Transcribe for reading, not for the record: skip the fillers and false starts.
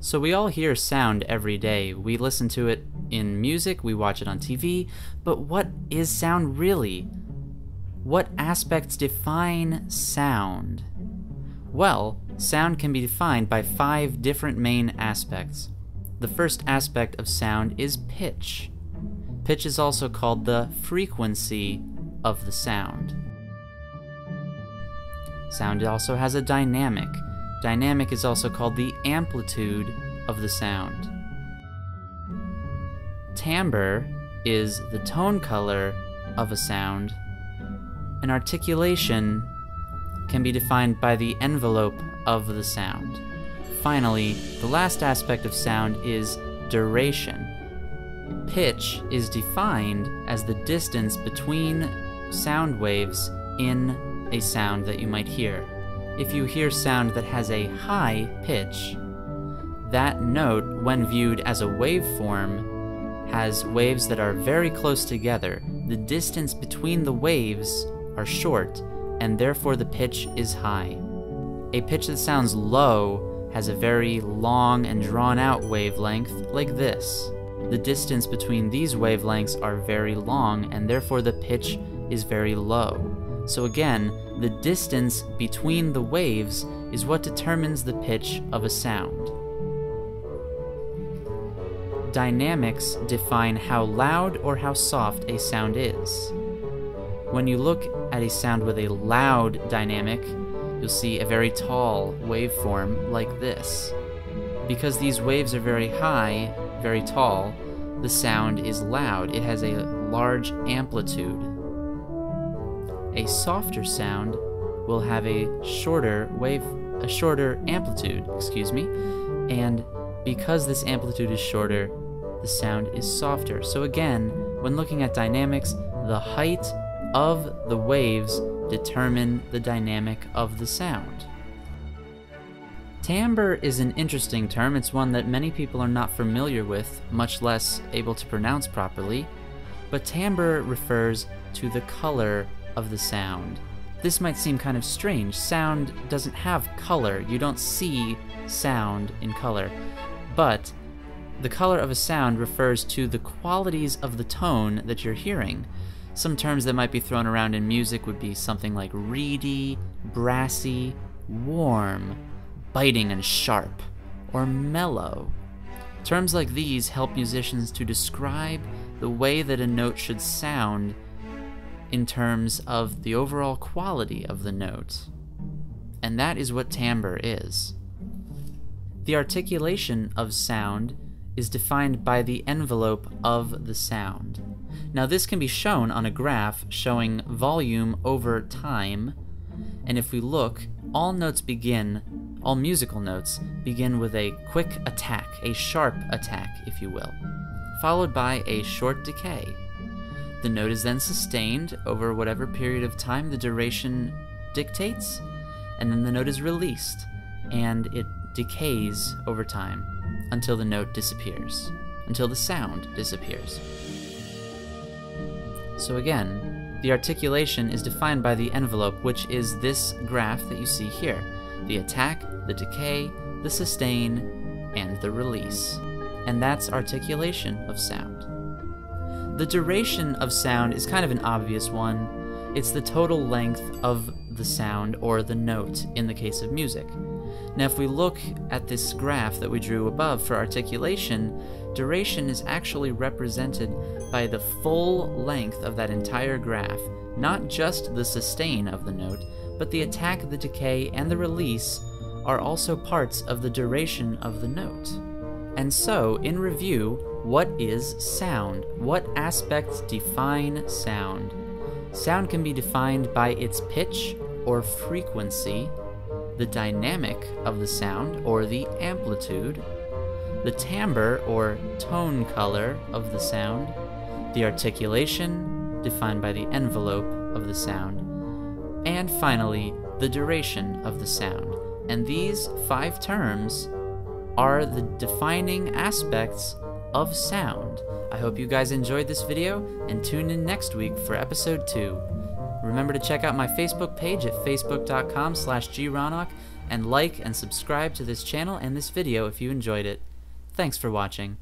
So we all hear sound every day. We listen to it in music, we watch it on TV, but what is sound really? What aspects define sound? Well, sound can be defined by 5 different main aspects. The first aspect of sound is pitch. Pitch is also called the frequency of the sound. Sound also has a dynamic. Dynamic is also called the amplitude of the sound. Timbre is the tone color of a sound. And articulation can be defined by the envelope of the sound. Finally, the last aspect of sound is duration. Pitch is defined as the distance between sound waves in a sound that you might hear. If you hear sound that has a high pitch, that note, when viewed as a waveform, has waves that are very close together. The distance between the waves are short, and therefore the pitch is high. A pitch that sounds low has a very long and drawn-out wavelength, like this. The distance between these wavelengths are very long, and therefore the pitch is very low. So again, the distance between the waves is what determines the pitch of a sound. Dynamics define how loud or how soft a sound is. When you look at a sound with a loud dynamic, you'll see a very tall waveform like this. Because these waves are very high, very tall, the sound is loud. It has a large amplitude. A softer sound will have a shorter amplitude, and because this amplitude is shorter, the sound is softer. So again, when looking at dynamics, the height of the waves determine the dynamic of the sound. Timbre is an interesting term. It's one that many people are not familiar with, much less able to pronounce properly, but timbre refers to the color of the sound. This might seem kind of strange. Sound doesn't have color. You don't see sound in color. But the color of a sound refers to the qualities of the tone that you're hearing. Some terms that might be thrown around in music would be something like reedy, brassy, warm, biting and sharp, or mellow. Terms like these help musicians to describe the way that a note should sound in terms of the overall quality of the note. And that is what timbre is. The articulation of sound is defined by the envelope of the sound. Now this can be shown on a graph showing volume over time, and if we look, all musical notes begin with a quick attack, a sharp attack, if you will, followed by a short decay. The note is then sustained over whatever period of time the duration dictates, and then the note is released, and it decays over time until the note disappears, until the sound disappears. So again, the articulation is defined by the envelope, which is this graph that you see here. The attack, the decay, the sustain, and the release. And that's articulation of sound. The duration of sound is kind of an obvious one. It's the total length of the sound, or the note, in the case of music. Now if we look at this graph that we drew above for articulation, duration is actually represented by the full length of that entire graph, not just the sustain of the note, but the attack, the decay, and the release are also parts of the duration of the note. And so, in review, what is sound? What aspects define sound? Sound can be defined by its pitch or frequency, the dynamic of the sound or the amplitude, the timbre or tone color of the sound, the articulation defined by the envelope of the sound, and finally, the duration of the sound. And these 5 terms are the defining aspects of sound. I hope you guys enjoyed this video, and tune in next week for episode 2. Remember to check out my Facebook page at facebook.com/gronach, and like and subscribe to this channel and this video if you enjoyed it. Thanks for watching.